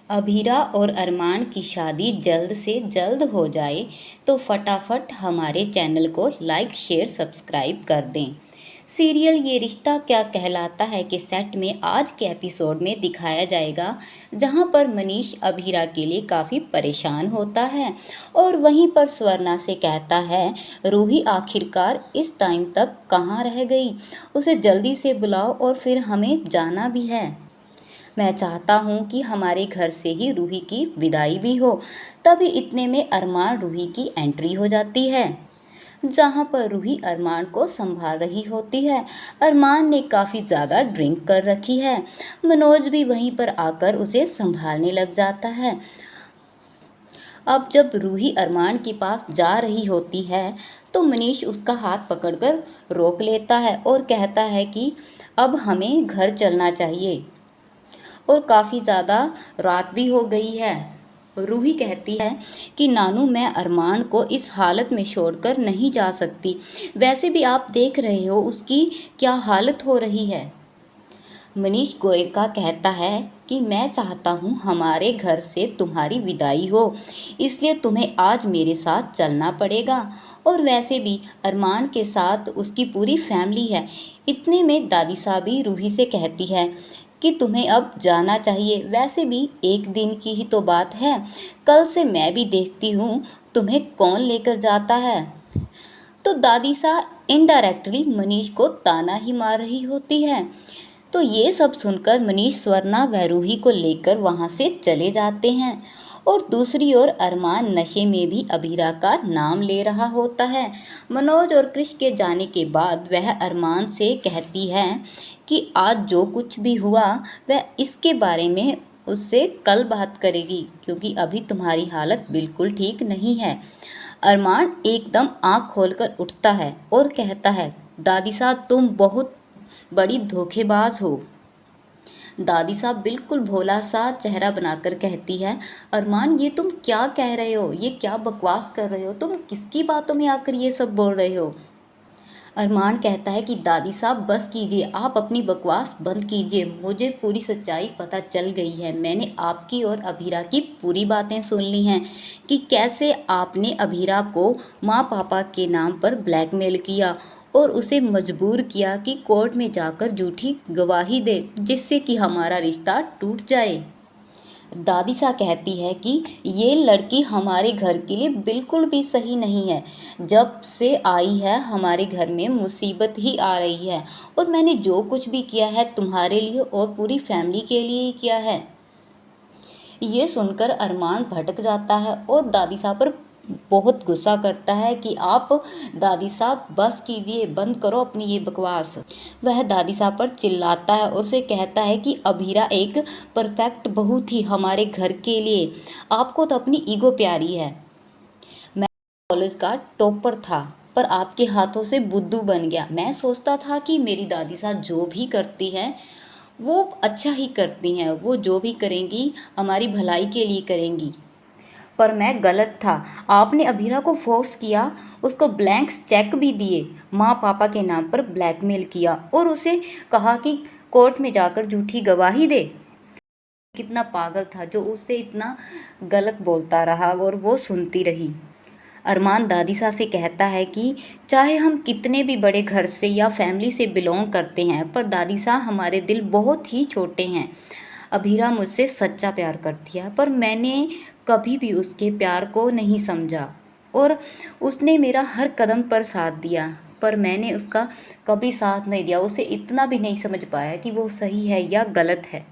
अभीरा और अरमान की शादी जल्द से जल्द हो जाए तो फटाफट हमारे चैनल को लाइक शेयर सब्सक्राइब कर दें। सीरियल ये रिश्ता क्या कहलाता है के सेट में आज के एपिसोड में दिखाया जाएगा, जहां पर मनीष अभीरा के लिए काफ़ी परेशान होता है और वहीं पर स्वर्णा से कहता है, रूही आखिरकार इस टाइम तक कहाँ रह गई, उसे जल्दी से बुलाओ और फिर हमें जाना भी है। मैं चाहता हूँ कि हमारे घर से ही रूही की विदाई भी हो। तभी इतने में अरमान रूही की एंट्री हो जाती है, जहाँ पर रूही अरमान को संभाल रही होती है। अरमान ने काफ़ी ज़्यादा ड्रिंक कर रखी है। मनोज भी वहीं पर आकर उसे संभालने लग जाता है। अब जब रूही अरमान के पास जा रही होती है तो मनीष उसका हाथ पकड़कर रोक लेता है और कहता है कि अब हमें घर चलना चाहिए और काफ़ी ज़्यादा रात भी हो गई है। रूही कहती है कि नानू, मैं अरमान को इस हालत में छोड़कर नहीं जा सकती। वैसे भी आप देख रहे हो उसकी क्या हालत हो रही है। मनीष गोयनका कहता है कि मैं चाहता हूँ हमारे घर से तुम्हारी विदाई हो, इसलिए तुम्हें आज मेरे साथ चलना पड़ेगा। और वैसे भी अरमान के साथ उसकी पूरी फैमिली है। इतने में दादी साहबी रूही से कहती है कि तुम्हें अब जाना चाहिए। वैसे भी एक दिन की ही तो बात है, कल से मैं भी देखती हूँ तुम्हें कौन लेकर जाता है। तो दादी सा इनडायरेक्टली मनीष को ताना ही मार रही होती है। तो ये सब सुनकर मनीष स्वर्णा व रूही को लेकर वहाँ से चले जाते हैं और दूसरी ओर अरमान नशे में भी अबीरा का नाम ले रहा होता है। मनोज और कृष के जाने के बाद वह अरमान से कहती है कि आज जो कुछ भी हुआ वह इसके बारे में उससे कल बात करेगी, क्योंकि अभी तुम्हारी हालत बिल्कुल ठीक नहीं है। अरमान एकदम आँख खोलकर उठता है और कहता है, दादी साहब तुम बहुत बड़ी धोखेबाज हो। दादी साहब बिल्कुल भोला सा चेहरा बनाकर कहती है, अरमान ये तुम क्या कह रहे हो, ये क्या बकवास कर रहे हो, तुम किसकी बातों में आकर ये सब बोल रहे हो। अरमान कहता है कि दादी साहब बस कीजिए, आप अपनी बकवास बंद कीजिए। मुझे पूरी सच्चाई पता चल गई है। मैंने आपकी और अभीरा की पूरी बातें सुन ली हैं कि कैसे आपने अभीरा को माँ पापा के नाम पर ब्लैकमेल किया और उसे मजबूर किया कि कोर्ट में जाकर झूठी गवाही दे, जिससे कि हमारा रिश्ता टूट जाए। दादी सा कहती है कि ये लड़की हमारे घर के लिए बिल्कुल भी सही नहीं है। जब से आई है हमारे घर में मुसीबत ही आ रही है और मैंने जो कुछ भी किया है तुम्हारे लिए और पूरी फैमिली के लिए ही किया है। ये सुनकर अरमान भटक जाता है और दादी साहब पर बहुत गुस्सा करता है कि आप दादी साहब बस कीजिए, बंद करो अपनी ये बकवास। वह दादी साहब पर चिल्लाता है और उसे कहता है कि अभीरा एक परफेक्ट बहू थी हमारे घर के लिए, आपको तो अपनी ईगो प्यारी है। मैं कॉलेज का टॉपर था पर आपके हाथों से बुद्धू बन गया। मैं सोचता था कि मेरी दादी साहब जो भी करती हैं वो अच्छा ही करती हैं, वो जो भी करेंगी हमारी भलाई के लिए करेंगी, पर मैं गलत था। आपने अभीरा को फोर्स किया, उसको ब्लैंक्स चेक भी दिए, माँ पापा के नाम पर ब्लैकमेल किया और उसे कहा कि कोर्ट में जाकर झूठी गवाही दे। कितना पागल था जो उससे इतना गलत बोलता रहा और वो सुनती रही। अरमान दादी सा से कहता है कि चाहे हम कितने भी बड़े घर से या फैमिली से बिलोंग करते हैं, पर दादी सा हमारे दिल बहुत ही छोटे हैं। अभीरा मुझसे सच्चा प्यार करती है पर मैंने कभी भी उसके प्यार को नहीं समझा और उसने मेरा हर कदम पर साथ दिया, पर मैंने उसका कभी साथ नहीं दिया। उसे इतना भी नहीं समझ पाया कि वो सही है या गलत है।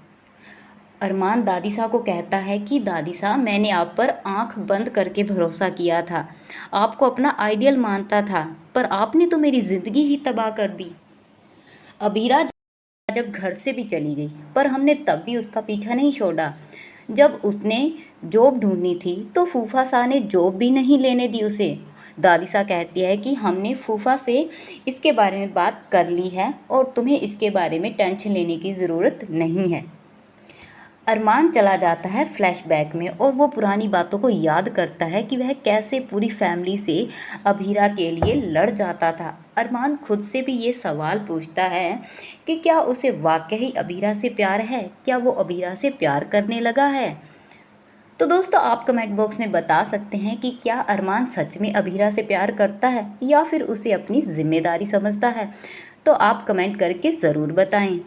अरमान दादी साहब को कहता है कि दादी साहब मैंने आप पर आंख बंद करके भरोसा किया था, आपको अपना आइडियल मानता था, पर आपने तो मेरी ज़िंदगी ही तबाह कर दी। अबीरा जब घर से भी चली गई पर हमने तब भी उसका पीछा नहीं छोड़ा। जब उसने जॉब ढूंढनी थी तो फूफा सा ने जॉब भी नहीं लेने दी उसे। दादी सा कहती है कि हमने फूफा से इसके बारे में बात कर ली है और तुम्हें इसके बारे में टेंशन लेने की ज़रूरत नहीं है। अरमान चला जाता है फ्लैशबैक में और वो पुरानी बातों को याद करता है कि वह कैसे पूरी फैमिली से अभीरा के लिए लड़ जाता था। अरमान खुद से भी ये सवाल पूछता है कि क्या उसे वाकई अभीरा से प्यार है, क्या वो अभीरा से प्यार करने लगा है। तो दोस्तों आप कमेंट बॉक्स में बता सकते हैं कि क्या अरमान सच में अभीरा से प्यार करता है या फिर उसे अपनी जिम्मेदारी समझता है। तो आप कमेंट करके ज़रूर बताएं।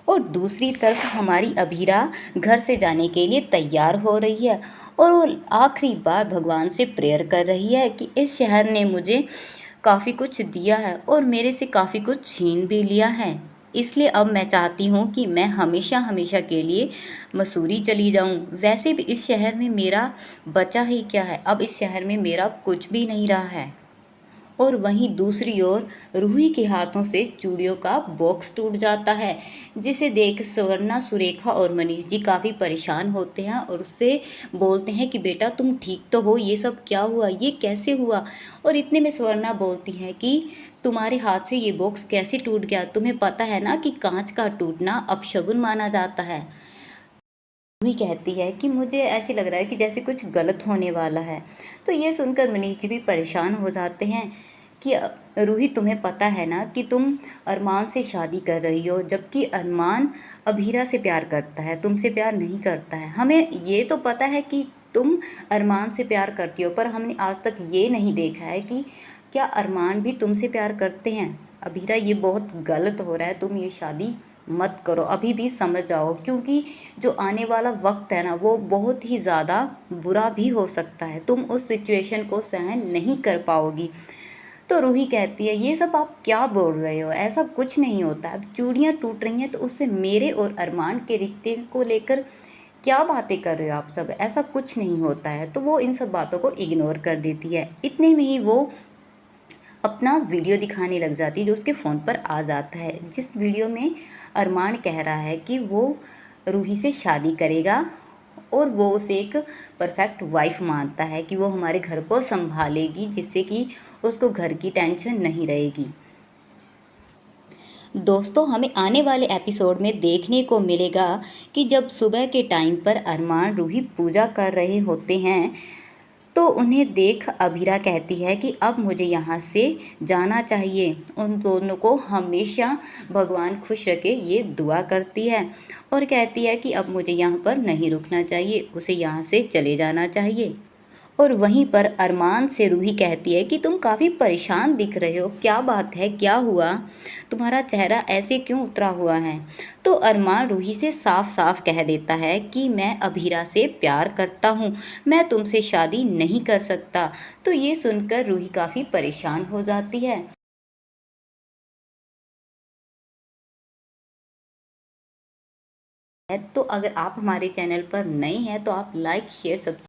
और दूसरी तरफ हमारी अभीरा घर से जाने के लिए तैयार हो रही है और वो आखिरी बार भगवान से प्रेयर कर रही है कि इस शहर ने मुझे काफ़ी कुछ दिया है और मेरे से काफ़ी कुछ छीन भी लिया है। इसलिए अब मैं चाहती हूँ कि मैं हमेशा हमेशा के लिए मसूरी चली जाऊँ। वैसे भी इस शहर में मेरा बचा ही क्या है, अब इस शहर में मेरा कुछ भी नहीं रहा है। और वहीं दूसरी ओर रूही के हाथों से चूड़ियों का बॉक्स टूट जाता है, जिसे देख स्वर्णा, सुरेखा और मनीष जी काफ़ी परेशान होते हैं और उससे बोलते हैं कि बेटा तुम ठीक तो हो, ये सब क्या हुआ, ये कैसे हुआ। और इतने में स्वर्णा बोलती है कि तुम्हारे हाथ से ये बॉक्स कैसे टूट गया, तुम्हें पता है ना कि कांच का टूटना अपशगुन माना जाता है। रूही कहती है कि मुझे ऐसे लग रहा है कि जैसे कुछ गलत होने वाला है। तो ये सुनकर मनीष जी भी परेशान हो जाते हैं कि रूही तुम्हें पता है ना कि तुम अरमान से शादी कर रही हो, जबकि अरमान अभीरा से प्यार करता है, तुमसे प्यार नहीं करता है। हमें ये तो पता है कि तुम अरमान से प्यार करती हो, पर हमने आज तक ये नहीं देखा है कि क्या अरमान भी तुमसे प्यार करते हैं। अभीरा ये बहुत गलत हो रहा है, तुम ये शादी मत करो, अभी भी समझ जाओ, क्योंकि जो आने वाला वक्त है ना वो बहुत ही ज़्यादा बुरा भी हो सकता है, तुम उस सिचुएशन को सहन नहीं कर पाओगी। तो रूही कहती है ये सब आप क्या बोल रहे हो, ऐसा कुछ नहीं होता। अब चूड़ियाँ टूट रही हैं तो उससे मेरे और अरमान के रिश्ते को लेकर क्या बातें कर रहे हो आप सब, ऐसा कुछ नहीं होता है। तो वो इन सब बातों को इग्नोर कर देती है। इतने में ही वो अपना वीडियो दिखाने लग जाती है जो उसके फ़ोन पर आ जाता है, जिस वीडियो में अरमान कह रहा है कि वो रूही से शादी करेगा और वो उसे एक परफेक्ट वाइफ मानता है कि वो हमारे घर को संभालेगी, जिससे कि उसको घर की टेंशन नहीं रहेगी। दोस्तों हमें आने वाले एपिसोड में देखने को मिलेगा कि जब सुबह के टाइम पर अरमान रूही पूजा कर रहे होते हैं तो उन्हें देख अभीरा कहती है कि अब मुझे यहाँ से जाना चाहिए। उन दोनों को हमेशा भगवान खुश रखे ये दुआ करती है और कहती है कि अब मुझे यहाँ पर नहीं रुकना चाहिए, उसे यहाँ से चले जाना चाहिए। और वहीं पर अरमान से रूही कहती है कि तुम काफ़ी परेशान दिख रहे हो, क्या बात है, क्या हुआ, तुम्हारा चेहरा ऐसे क्यों उतरा हुआ है। तो अरमान रूही से साफ साफ कह देता है कि मैं अभीरा से प्यार करता हूँ, मैं तुमसे शादी नहीं कर सकता। तो ये सुनकर रूही काफ़ी परेशान हो जाती है। तो अगर आप हमारे चैनल पर नए हैं तो आप लाइक शेयर सब्सक्राइब